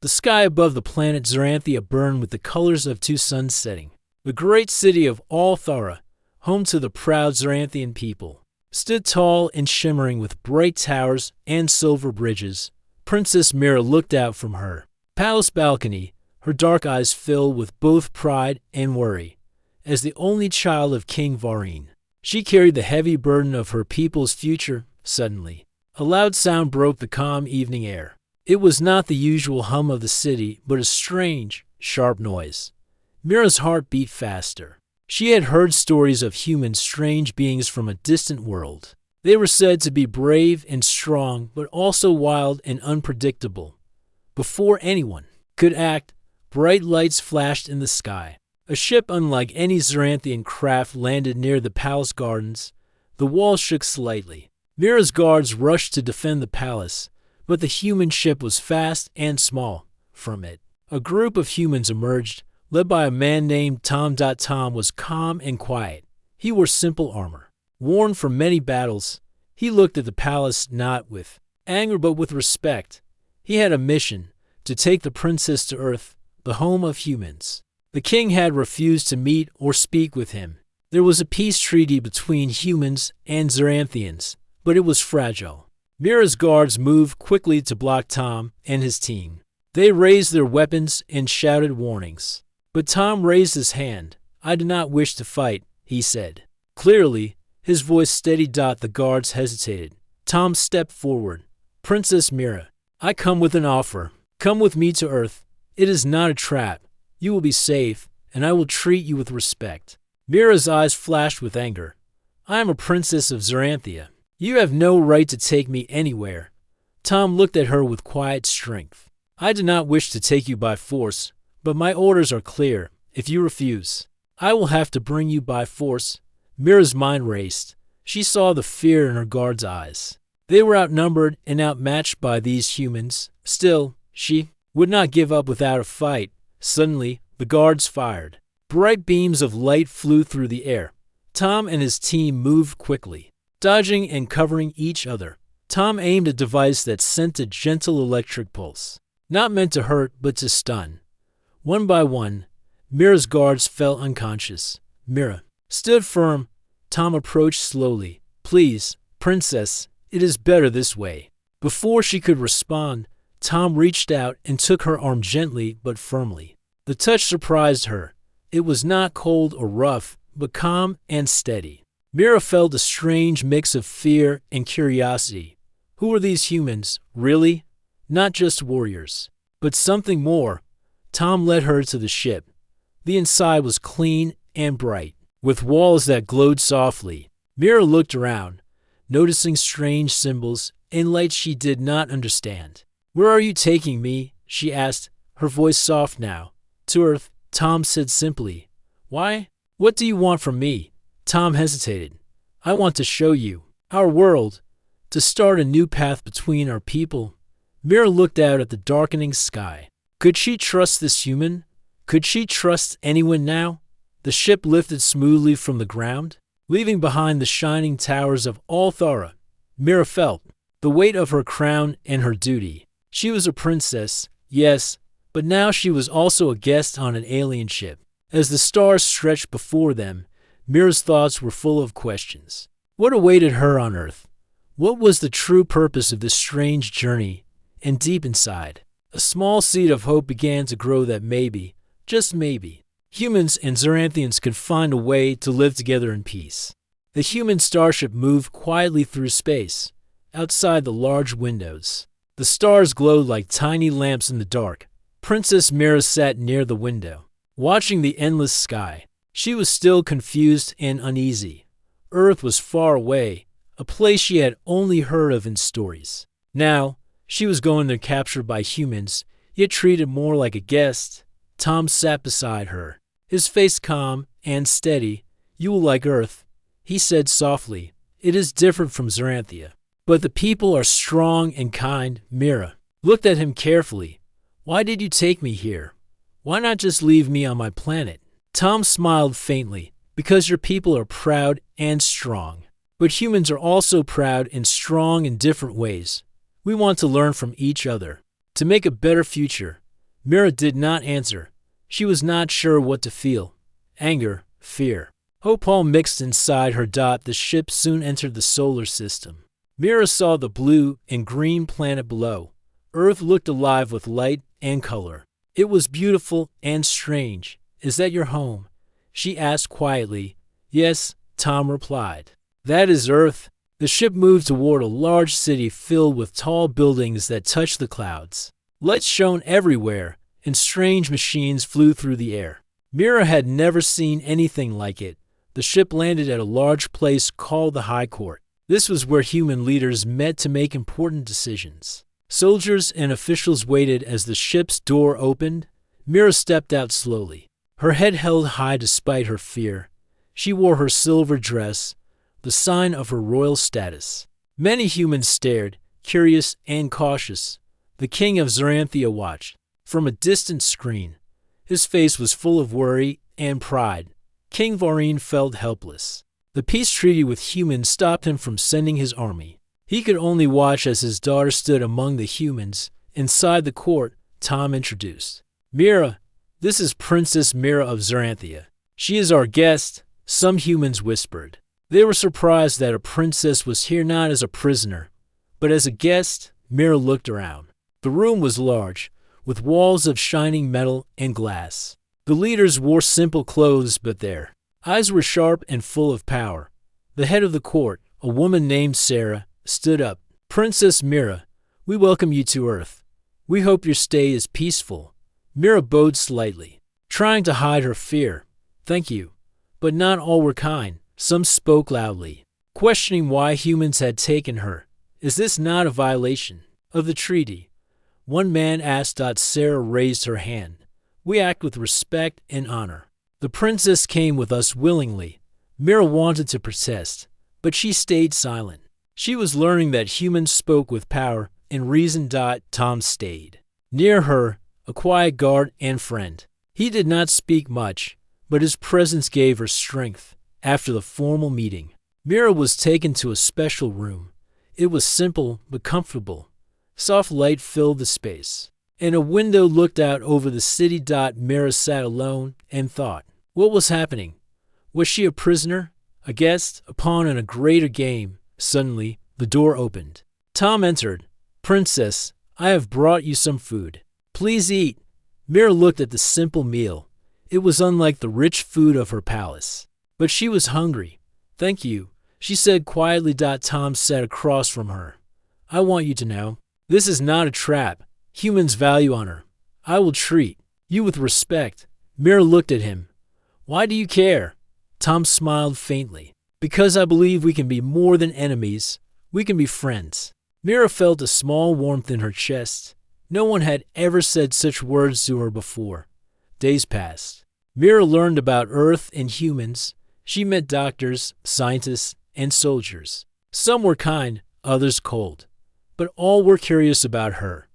The sky above the planet Xeranthia burned with the colors of two suns setting. The great city of Althara, home to the proud Xeranthian people, stood tall and shimmering with bright towers and silver bridges. Princess Mira looked out from her palace balcony, her dark eyes filled with both pride and worry. As the only child of King Varine, she carried the heavy burden of her people's future. Suddenly, a loud sound broke the calm evening air. It was not the usual hum of the city, but a strange, sharp noise. Mira's heart beat faster. She had heard stories of human strange beings from a distant world. They were said to be brave and strong, but also wild and unpredictable. Before anyone could act, bright lights flashed in the sky. A ship unlike any Xeranthian craft landed near the palace gardens. The walls shook slightly. Mira's guards rushed to defend the palace, but the human ship was fast and small. From it, a group of humans emerged, led by a man named Tom. Tom was calm and quiet. He wore simple armor, worn from many battles. He looked at the palace not with anger but with respect. He had a mission, to take the princess to Earth, the home of humans. The king had refused to meet or speak with him. There was a peace treaty between humans and Xeranthians, but it was fragile. Mira's guards moved quickly to block Tom and his team. They raised their weapons and shouted warnings. But Tom raised his hand. "I do not wish to fight," he said. Clearly, his voice steady. The guards hesitated. Tom stepped forward. "Princess Mira, I come with an offer. Come with me to Earth. It is not a trap. You will be safe, and I will treat you with respect." Mira's eyes flashed with anger. "I am a princess of Xeranthia. You have no right to take me anywhere." Tom looked at her with quiet strength. "I do not wish to take you by force, but my orders are clear. If you refuse, I will have to bring you by force." Mira's mind raced. She saw the fear in her guards' eyes. They were outnumbered and outmatched by these humans. Still, she would not give up without a fight. Suddenly, the guards fired. Bright beams of light flew through the air. Tom and his team moved quickly, dodging and covering each other. Tom aimed a device that sent a gentle electric pulse, not meant to hurt but to stun. One by one, Mira's guards fell unconscious. Mira stood firm. Tom approached slowly. "Please, princess, it is better this way." Before she could respond, Tom reached out and took her arm gently but firmly. The touch surprised her. It was not cold or rough, but calm and steady. Mira felt a strange mix of fear and curiosity. Who were these humans, really? Not just warriors, but something more. Tom led her to the ship. The inside was clean and bright, with walls that glowed softly. Mira looked around, noticing strange symbols and lights she did not understand. "Where are you taking me?" she asked, her voice soft now. "To Earth," Tom said simply. "Why? What do you want from me?" Tom hesitated. "I want to show you our world, to start a new path between our people." Mira looked out at the darkening sky. Could she trust this human? Could she trust anyone now? The ship lifted smoothly from the ground, leaving behind the shining towers of Althara. Mira felt the weight of her crown and her duty. She was a princess, yes, but now she was also a guest on an alien ship. As the stars stretched before them, Mira's thoughts were full of questions. What awaited her on Earth? What was the true purpose of this strange journey? And deep inside, a small seed of hope began to grow that maybe, just maybe, humans and Xeranthians could find a way to live together in peace. The human starship moved quietly through space. Outside the large windows, the stars glowed like tiny lamps in the dark. Princess Mira sat near the window, watching the endless sky. She was still confused and uneasy. Earth was far away, a place she had only heard of in stories. Now, she was going there captured by humans, yet treated more like a guest. Tom sat beside her, his face calm and steady. "You will like Earth," he said softly. "It is different from Xeranthia, but the people are strong and kind." Mira looked at him carefully. "Why did you take me here? Why not just leave me on my planet?" Tom smiled faintly. "Because your people are proud and strong. But humans are also proud and strong in different ways. We want to learn from each other, to make a better future." Mira did not answer. She was not sure what to feel. Anger, fear, hope all mixed inside her. The ship soon entered the solar system. Mira saw the blue and green planet below. Earth looked alive with light and color. It was beautiful and strange. Is that your home? She asked quietly. Yes, Tom replied. That is Earth. The ship moved toward a large city filled with tall buildings that touched the clouds. Lights shone everywhere, and strange machines flew through the air. Mira had never seen anything like it. The ship landed at a large place called the High Court. This was where human leaders met to make important decisions. Soldiers and officials waited as the ship's door opened. Mira stepped out slowly, her head held high despite her fear. She wore her silver dress, the sign of her royal status. Many humans stared, curious and cautious. The king of Zoranthia watched from a distant screen. His face was full of worry and pride. King Varine felt helpless. The peace treaty with humans stopped him from sending his army. He could only watch as his daughter stood among the humans. Inside the court, Tom introduced. Mira, this is Princess Mira of Zoranthia. She is our guest, some humans whispered. They were surprised that a princess was here not as a prisoner, but as a guest. Mira looked around. The room was large, with walls of shining metal and glass. The leaders wore simple clothes, but their eyes were sharp and full of power. The head of the court, a woman named Sarah, stood up. Princess Mira, we welcome you to Earth. We hope your stay is peaceful. Mira bowed slightly, trying to hide her fear. Thank you. But not all were kind. Some spoke loudly, questioning why humans had taken her. Is this not a violation of the treaty? One man asked. Sarah raised her hand. We act with respect and honor. The princess came with us willingly. Mira wanted to protest, but she stayed silent. She was learning that humans spoke with power and reason. Tom stayed near her, a quiet guard and friend. He did not speak much, but his presence gave her strength. After the formal meeting, Mira was taken to a special room. It was simple but comfortable. Soft light filled the space, and a window looked out over the city. Mira sat alone and thought. What was happening? Was she a prisoner, a guest, a pawn in a greater game? Suddenly, the door opened. Tom entered. Princess, I have brought you some food. Please eat. Mira looked at the simple meal. It was unlike the rich food of her palace. But she was hungry. Thank you, she said quietly. Tom sat across from her. I want you to know, this is not a trap. Humans value honor. I will treat you with respect. Mira looked at him. Why do you care? Tom smiled faintly. Because I believe we can be more than enemies. We can be friends. Mira felt a small warmth in her chest. No one had ever said such words to her before. Days passed. Mira learned about Earth and humans. She met doctors, scientists, and soldiers. Some were kind, others cold, but all were curious about her.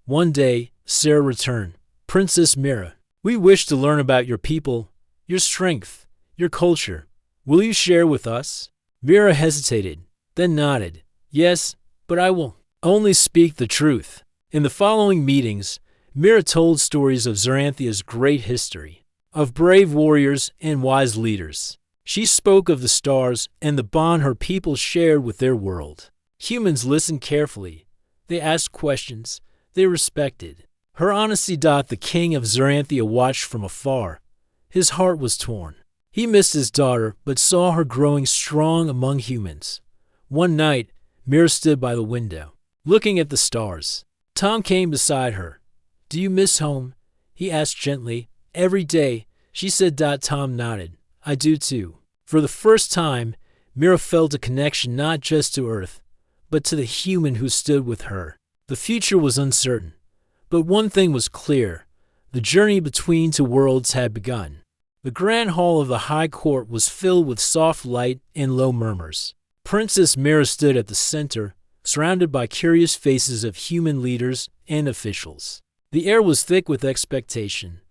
One day, Sarah returned. Princess Mira, we wish to learn about your people, your strength, your culture. Will you share with us? Mira hesitated, then nodded. Yes, but I will only speak the truth. In the following meetings, Mira told stories of Zoranthia's great history, of brave warriors and wise leaders. She spoke of the stars and the bond her people shared with their world. Humans listened carefully. They asked questions. They respected her honesty. The king of Zoranthia watched from afar. His heart was torn. He missed his daughter, but saw her growing strong among humans. One night, Mira stood by the window, looking at the stars. Tom came beside her. Do you miss home? He asked gently. Every day, she said. Tom nodded. I do too. For the first time, Mira felt a connection not just to Earth, but to the human who stood with her. The future was uncertain, but one thing was clear. The journey between two worlds had begun. The grand hall of the High Court was filled with soft light and low murmurs. Princess Mira stood at the center, surrounded by curious faces of human leaders and officials. The air was thick with expectation.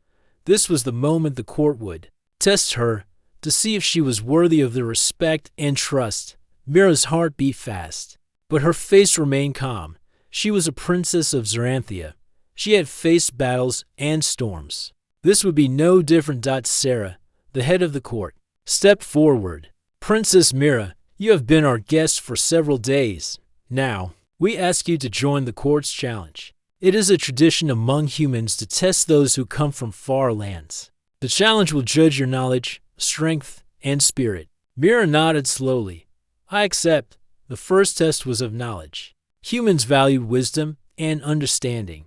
This was the moment the court would test her to see if she was worthy of their respect and trust. Mira's heart beat fast, but her face remained calm. She was a princess of Zoranthia. She had faced battles and storms. This would be no different. Sarah, the head of the court, stepped forward. Princess Mira, you have been our guest for several days. Now, we ask you to join the court's challenge. It is a tradition among humans to test those who come from far lands. The challenge will judge your knowledge, strength, and spirit. Mira nodded slowly. I accept. The first test was of knowledge. Humans value wisdom and understanding.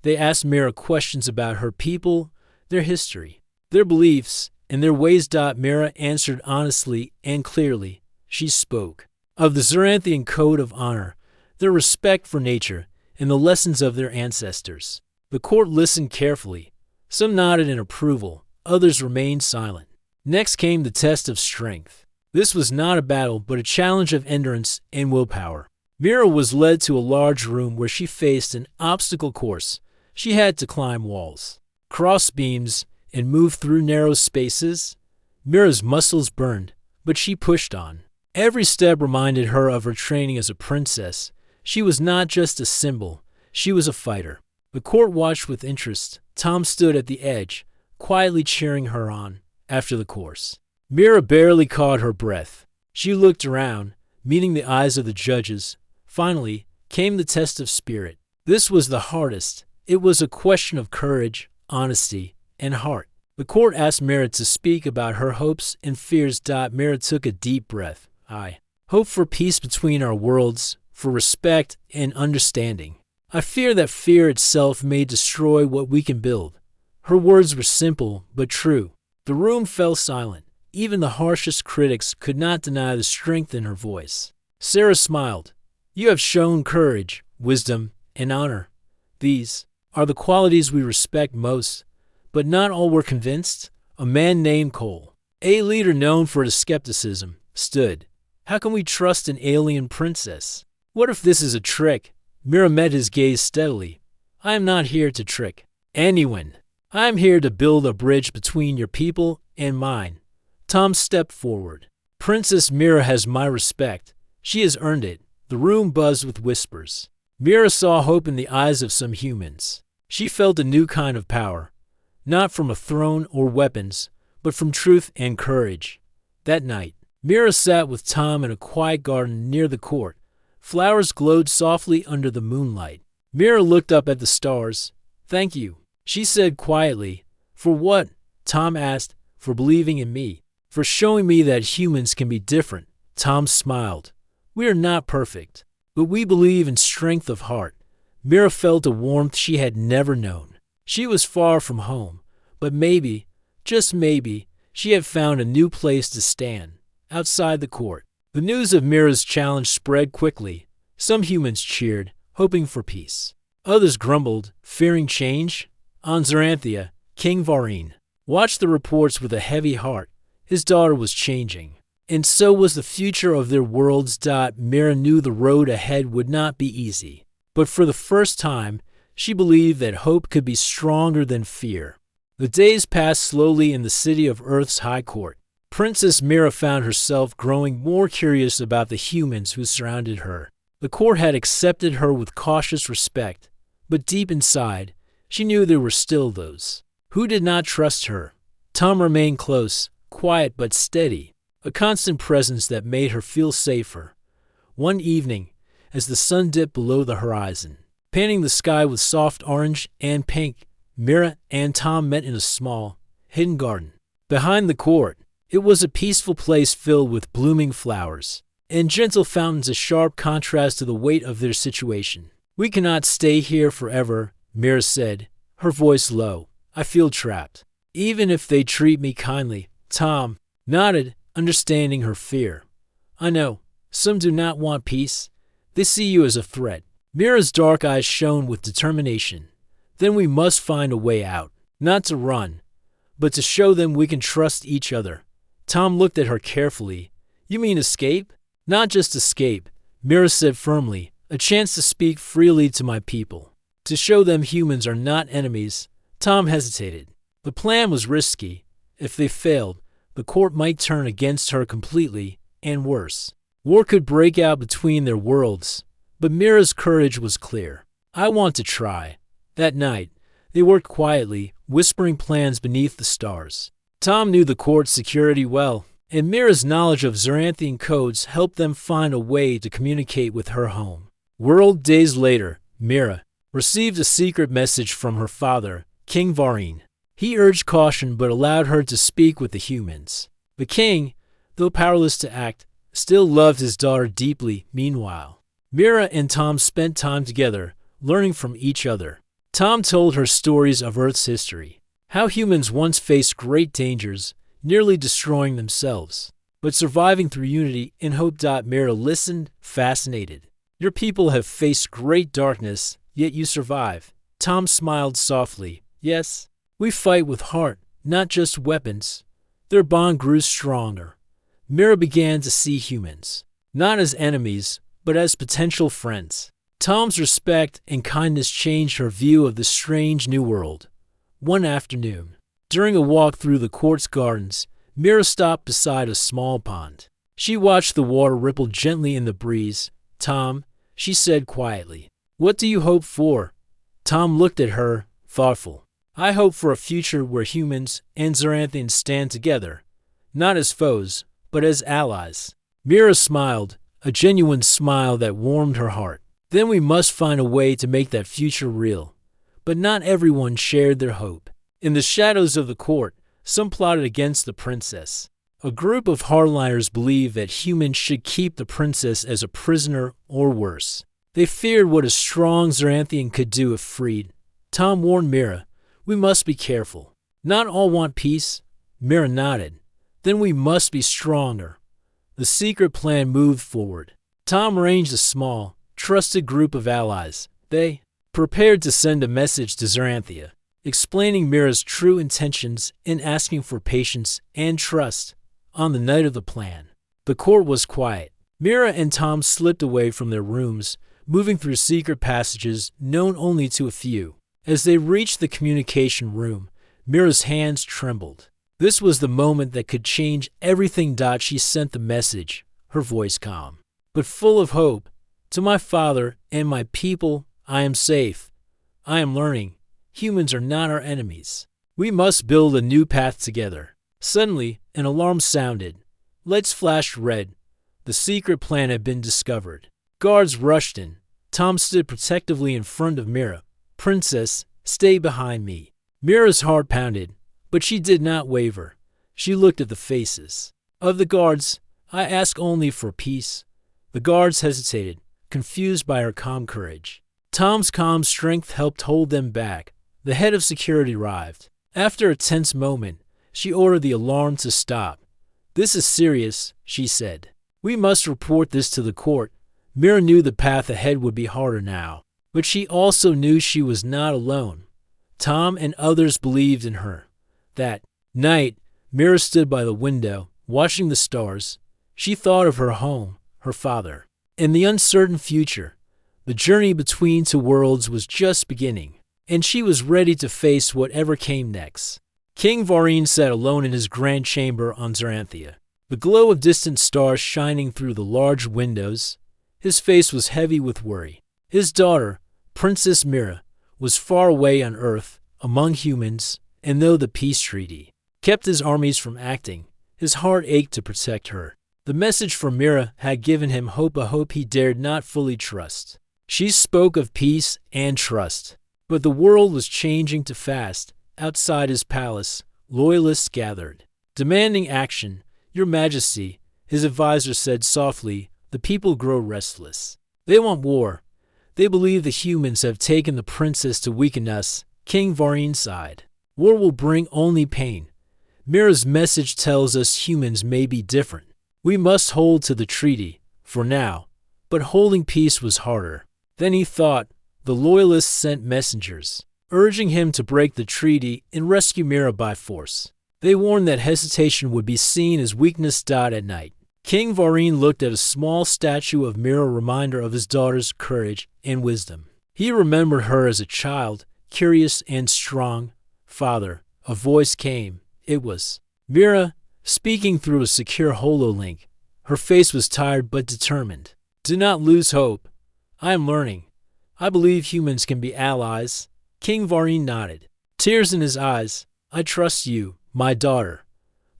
They asked Mira questions about her people, their history, their beliefs, and their ways. Mira answered honestly and clearly. She spoke of the Xeranthian code of honor, their respect for nature, and the lessons of their ancestors. The court listened carefully. Some nodded in approval, others remained silent. Next came the test of strength. This was not a battle, but a challenge of endurance and willpower. Mira was led to a large room where she faced an obstacle course. She had to climb walls, cross beams, and move through narrow spaces. Mira's muscles burned, but she pushed on. Every step reminded her of her training as a princess. She was not just a symbol, she was a fighter. The court watched with interest. Tom stood at the edge, quietly cheering her on. After the course, Mira barely caught her breath. She looked around, meeting the eyes of the judges. Finally, came the test of spirit. This was the hardest. It was a question of courage, honesty, and heart. The court asked Mira to speak about her hopes and fears. Mira took a deep breath. I hope for peace between our worlds, for respect and understanding. I fear that fear itself may destroy what we can build. Her words were simple but true. The room fell silent. Even the harshest critics could not deny the strength in her voice. Sarah smiled. You have shown courage, wisdom, and honor. These are the qualities we respect most. But not all were convinced. A man named Cole, a leader known for his skepticism, stood. How can we trust an alien princess? What if this is a trick? Mira met his gaze steadily. I am not here to trick anyone. I am here to build a bridge between your people and mine. Tom stepped forward. Princess Mira has my respect. She has earned it. The room buzzed with whispers. Mira saw hope in the eyes of some humans. She felt a new kind of power, not from a throne or weapons, but from truth and courage. That night, Mira sat with Tom in a quiet garden near the court. Flowers glowed softly under the moonlight. Mira looked up at the stars. Thank you, she said quietly. For what? Tom asked. For believing in me. For showing me that humans can be different. Tom smiled. We are not perfect, but we believe in strength of heart. Mira felt a warmth she had never known. She was far from home, but maybe, just maybe, she had found a new place to stand. Outside the court, the news of Mira's challenge spread quickly. Some humans cheered, hoping for peace. Others grumbled, fearing change. On Xeranthia, King Varine watched the reports with a heavy heart. His daughter was changing, and so was the future of their worlds. Mira knew the road ahead would not be easy, but for the first time, she believed that hope could be stronger than fear. The days passed slowly in the city of Earth's High Court. Princess Mira found herself growing more curious about the humans who surrounded her. The court had accepted her with cautious respect, but deep inside, she knew there were still those who did not trust her. Tom remained close, quiet but steady, a constant presence that made her feel safer. One evening, as the sun dipped below the horizon, painting the sky with soft orange and pink, Mira and Tom met in a small, hidden garden. Behind the court, it was a peaceful place filled with blooming flowers and gentle fountains, a sharp contrast to the weight of their situation. We cannot stay here forever, Mira said, her voice low. I feel trapped. Even if they treat me kindly. Tom nodded, understanding her fear. I know, some do not want peace. They see you as a threat. Mira's dark eyes shone with determination. Then we must find a way out, not to run, but to show them we can trust each other. Tom looked at her carefully. You mean escape? Not just escape, Mira said firmly. A chance to speak freely to my people. To show them humans are not enemies. Tom hesitated. The plan was risky. If they failed, the court might turn against her completely, and worse. War could break out between their worlds. But Mira's courage was clear. I want to try. That night, they worked quietly, whispering plans beneath the stars. Tom knew the court's security well, and Mira's knowledge of Xeranthian codes helped them find a way to communicate with her home. Days later, Mira received a secret message from her father, King Varine. He urged caution but allowed her to speak with the humans. The king, though powerless to act, still loved his daughter deeply. Meanwhile, Mira and Tom spent time together, learning from each other. Tom told her stories of Earth's history, how humans once faced great dangers, nearly destroying themselves, but surviving through unity and hope. Mira listened, fascinated. Your people have faced great darkness, yet you survive. Tom smiled softly. Yes, we fight with heart, not just weapons. Their bond grew stronger. Mira began to see humans, not as enemies, but as potential friends. Tom's respect and kindness changed her view of the strange new world. One afternoon, during a walk through the court's gardens, Mira stopped beside a small pond. She watched the water ripple gently in the breeze. Tom, she said quietly, what do you hope for? Tom looked at her, thoughtful. I hope for a future where humans and Xeranthians stand together, not as foes, but as allies. Mira smiled, a genuine smile that warmed her heart. Then we must find a way to make that future real. But not everyone shared their hope. In the shadows of the court, some plotted against the princess. A group of hardliners believed that humans should keep the princess as a prisoner or worse. They feared what a strong Xeranthian could do if freed. Tom warned Mira, we must be careful. Not all want peace. Mira nodded. Then we must be stronger. The secret plan moved forward. Tom arranged a small, trusted group of allies. They prepared to send a message to Xeranthia, explaining Mira's true intentions and asking for patience and trust. On the night of the plan, the court was quiet. Mira and Tom slipped away from their rooms, moving through secret passages known only to a few. As they reached the communication room, Mira's hands trembled. This was the moment that could change everything. She sent the message, her voice calm, but full of hope. To my father and my people, I am safe. I am learning. Humans are not our enemies. We must build a new path together. Suddenly, an alarm sounded. Lights flashed red. The secret plan had been discovered. Guards rushed in. Tom stood protectively in front of Mira. Princess, stay behind me. Mira's heart pounded, but she did not waver. She looked at the faces of the guards. I ask only for peace. The guards hesitated, confused by her calm courage. Tom's calm strength helped hold them back. The head of security arrived. After a tense moment, she ordered the alarm to stop. This is serious, she said. We must report this to the court. Mira knew the path ahead would be harder now, but she also knew she was not alone. Tom and others believed in her. That night, Mira stood by the window, watching the stars. She thought of her home, her father, and the uncertain future. The journey between two worlds was just beginning, and she was ready to face whatever came next. King Varine sat alone in his grand chamber on Xeranthia, the glow of distant stars shining through the large windows. His face was heavy with worry. His daughter, Princess Mira, was far away on Earth, among humans, and though the peace treaty kept his armies from acting, his heart ached to protect her. The message from Mira had given him hope, a hope he dared not fully trust. She spoke of peace and trust, but the world was changing too fast. Outside his palace, loyalists gathered, demanding action. Your Majesty, his advisor said softly, the people grow restless. They want war. They believe the humans have taken the princess to weaken us. King Varine sighed. War will bring only pain. Mira's message tells us humans may be different. We must hold to the treaty, for now. But holding peace was harder. Then he thought. The loyalists sent messengers, urging him to break the treaty and rescue Mira by force. They warned that hesitation would be seen as weakness. At night, King Varine looked at a small statue of Mira, a reminder of his daughter's courage and wisdom. He remembered her as a child, curious and strong. Father, a voice came. It was Mira, speaking through a secure hololink. Her face was tired but determined. Do not lose hope. I am learning. I believe humans can be allies. King Varine nodded, tears in his eyes. I trust you, my daughter.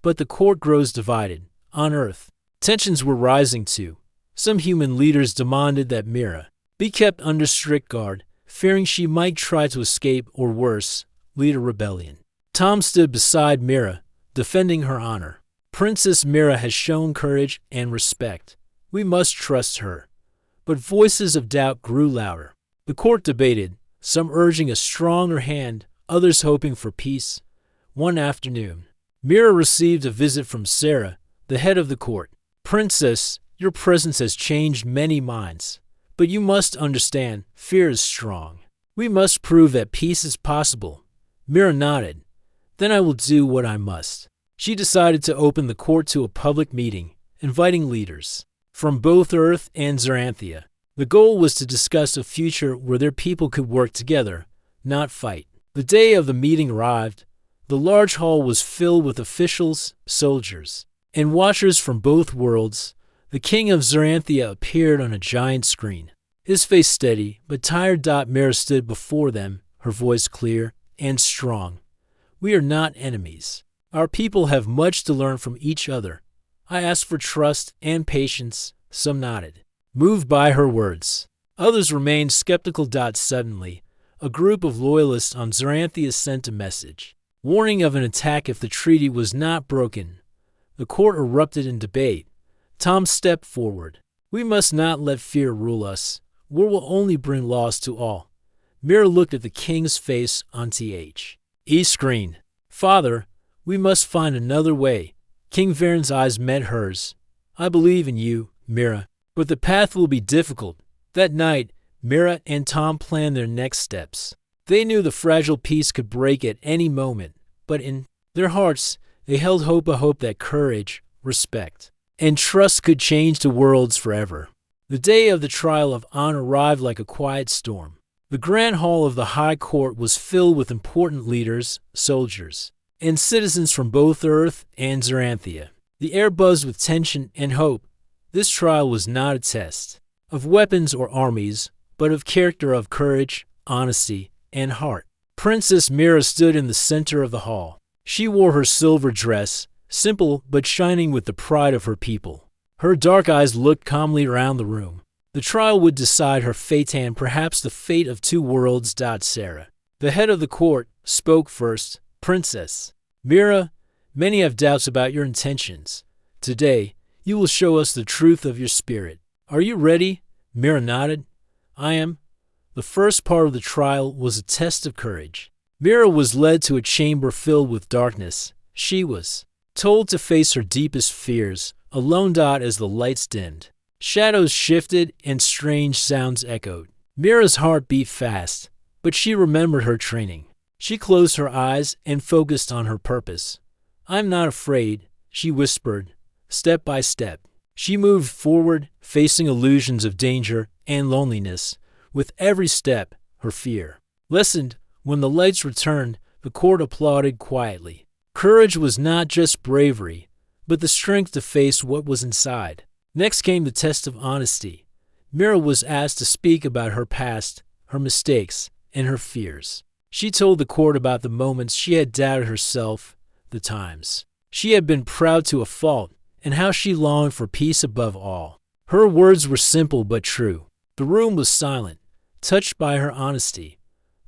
But the court grows divided. On Earth, tensions were rising too. Some human leaders demanded that Mira be kept under strict guard, fearing she might try to escape or worse, lead a rebellion. Tom stood beside Mira, defending her honor. Princess Mira has shown courage and respect. We must trust her. But voices of doubt grew louder. The court debated, some urging a stronger hand, others hoping for peace. One afternoon, Mira received a visit from Sarah, the head of the court. Princess, your presence has changed many minds. But you must understand, fear is strong. We must prove that peace is possible. Mira nodded. Then I will do what I must. She decided to open the court to a public meeting, inviting leaders from both Earth and Zoranthia. The goal was to discuss a future where their people could work together, not fight. The day of the meeting arrived. The large hall was filled with officials, soldiers, and watchers from both worlds. The king of Zoranthia appeared on a giant screen. His face steady, but tired. Mira stood before them, her voice clear and strong. We are not enemies. Our people have much to learn from each other. I asked for trust and patience. Some nodded, moved by her words. Others remained skeptical. Suddenly, a group of loyalists on Zoranthia sent a message, warning of an attack if the treaty was not broken. The court erupted in debate. Tom stepped forward. We must not let fear rule us. War will only bring loss to all. Mira looked at the king's face on screen. Father, we must find another way. King Varen's eyes met hers. I believe in you, Mira, but the path will be difficult. That night, Mira and Tom planned their next steps. They knew the fragile peace could break at any moment, but in their hearts, they held hope, a hope that courage, respect, and trust could change the worlds forever. The day of the trial of honor arrived like a quiet storm. The grand hall of the High Court was filled with important leaders, soldiers, and citizens from both Earth and Zoranthia. The air buzzed with tension and hope. This trial was not a test of weapons or armies, but of character, of courage, honesty, and heart. Princess Mira stood in the center of the hall. She wore her silver dress, simple but shining with the pride of her people. Her dark eyes looked calmly around the room. The trial would decide her fate and perhaps the fate of two worlds. Sarah, the head of the court, spoke first. Princess Mira, many have doubts about your intentions. Today, you will show us the truth of your spirit. Are you ready? Mira nodded. I am. The first part of the trial was a test of courage. Mira was led to a chamber filled with darkness. She was told to face her deepest fears, alone. As the lights dimmed, shadows shifted and strange sounds echoed. Mira's heart beat fast, but she remembered her training. She closed her eyes and focused on her purpose. I'm not afraid, she whispered. Step by step, she moved forward, facing illusions of danger and loneliness. With every step, her fear lessened. When the lights returned, the court applauded quietly. Courage was not just bravery, but the strength to face what was inside. Next came the test of honesty. Mira was asked to speak about her past, her mistakes, and her fears. She told the court about the moments she had doubted herself, the times she had been proud to a fault, and how she longed for peace above all. Her words were simple but true. The room was silent, touched by her honesty.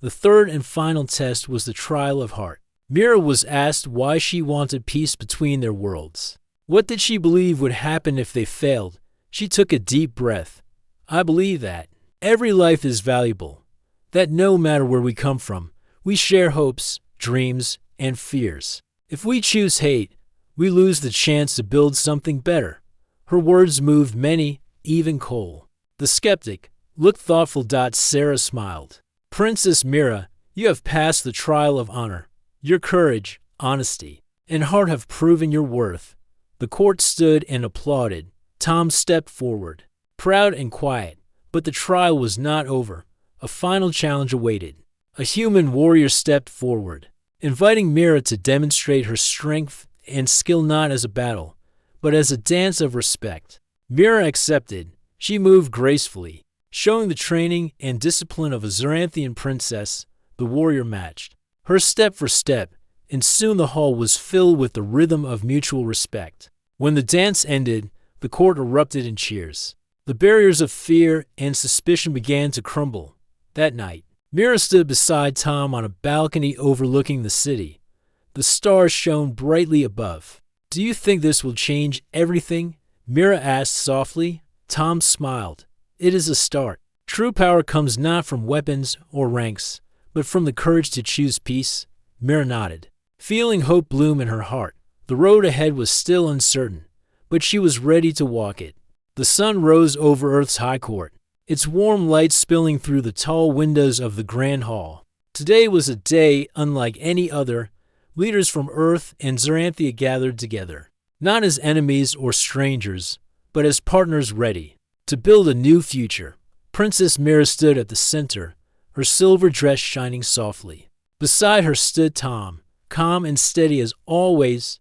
The third and final test was the trial of heart. Mira was asked why she wanted peace between their worlds. What did she believe would happen if they failed? She took a deep breath. I believe that every life is valuable, that no matter where we come from, we share hopes, dreams, and fears. If we choose hate, we lose the chance to build something better. Her words moved many, even Cole, the skeptic, looked thoughtful. Sarah smiled. Princess Mira, you have passed the trial of honor. Your courage, honesty, and heart have proven your worth. The court stood and applauded. Tom stepped forward, proud and quiet, but the trial was not over. A final challenge awaited. A human warrior stepped forward, inviting Mira to demonstrate her strength and skill not as a battle, but as a dance of respect. Mira accepted. She moved gracefully, showing the training and discipline of a Zoranthian princess, the warrior matched her step for step, and soon the hall was filled with the rhythm of mutual respect. When the dance ended, the court erupted in cheers. The barriers of fear and suspicion began to crumble. That night, Mira stood beside Tom on a balcony overlooking the city. The stars shone brightly above. "Do you think this will change everything?" Mira asked softly. Tom smiled. "It is a start. True power comes not from weapons or ranks, but from the courage to choose peace." Mira nodded, feeling hope bloom in her heart. The road ahead was still uncertain, but she was ready to walk it. The sun rose over Earth's high court, its warm light spilling through the tall windows of the grand hall. Today was a day unlike any other. Leaders from Earth and Zoranthia gathered together, not as enemies or strangers, but as partners ready to build a new future. Princess Mira stood at the center, her silver dress shining softly. Beside her stood Tom, calm and steady as always.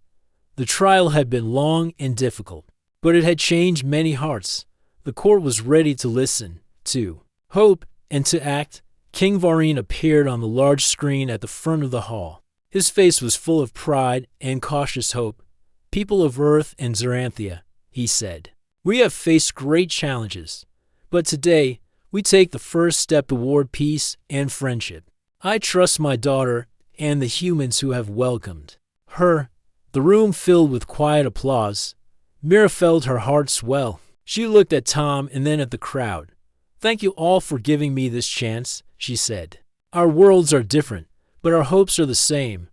The trial had been long and difficult, but it had changed many hearts. The court was ready to listen, to hope, and to act. King Varine appeared on the large screen at the front of the hall. His face was full of pride and cautious hope. "People of Earth and Zoranthia," he said, "we have faced great challenges, but today we take the first step toward peace and friendship. I trust my daughter and the humans who have welcomed her." The room filled with quiet applause. Mira felt her heart swell. She looked at Tom and then at the crowd. "Thank you all for giving me this chance," she said. "Our worlds are different, but our hopes are the same.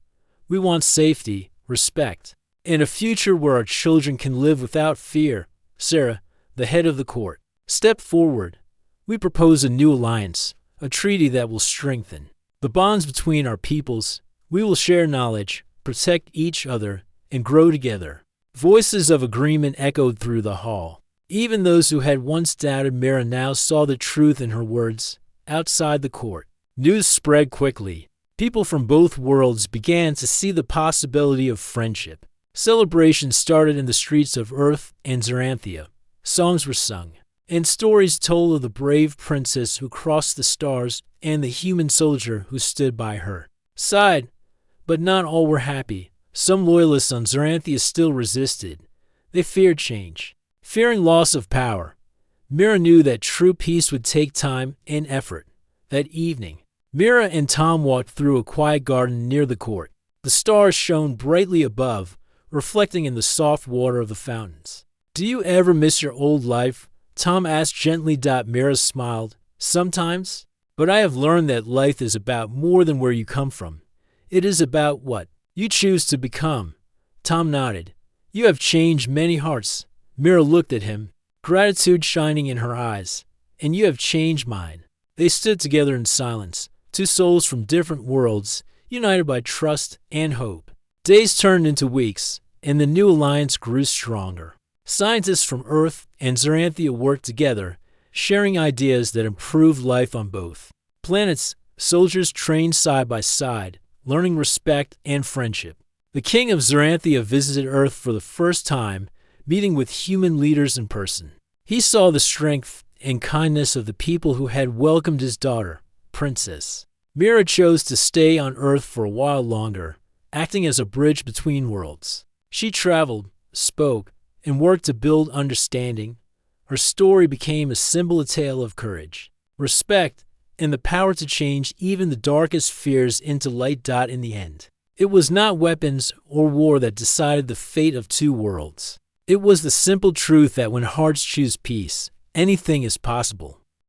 We want safety, respect, and a future where our children can live without fear." Sarah, the head of the court, stepped forward. "We propose a new alliance, a treaty that will strengthen the bonds between our peoples. We will share knowledge, protect each other, and grow together." Voices of agreement echoed through the hall. Even those who had once doubted Mira now saw the truth in her words. Outside the court, news spread quickly. People from both worlds began to see the possibility of friendship. Celebrations started in the streets of Earth and Zoranthia. Songs were sung, and stories told of the brave princess who crossed the stars and the human soldier who stood by her side. But not all were happy. Some loyalists on Zoranthia still resisted. They feared change, fearing loss of power. Mira knew that true peace would take time and effort. That evening, Mira and Tom walked through a quiet garden near the court. The stars shone brightly above, reflecting in the soft water of the fountains. "Do you ever miss your old life?" Tom asked gently. Mira smiled. "Sometimes, but I have learned that life is about more than where you come from. It is about what you choose to become." Tom nodded. "You have changed many hearts." Mira looked at him, gratitude shining in her eyes. "And you have changed mine." They stood together in silence, two souls from different worlds, united by trust and hope. Days turned into weeks, and the new alliance grew stronger. Scientists from Earth and Zoranthia worked together, sharing ideas that improved life on both planets. Soldiers trained side by side, learning respect and friendship. The king of Zoranthia visited Earth for the first time, meeting with human leaders in person. He saw the strength and kindness of the people who had welcomed his daughter, Princess. Mira chose to stay on Earth for a while longer, acting as a bridge between worlds. She traveled, spoke, and worked to build understanding. Her story became a symbol, a tale of courage, respect, and the power to change even the darkest fears into light. In the end, it was not weapons or war that decided the fate of two worlds. It was the simple truth that when hearts choose peace, anything is possible.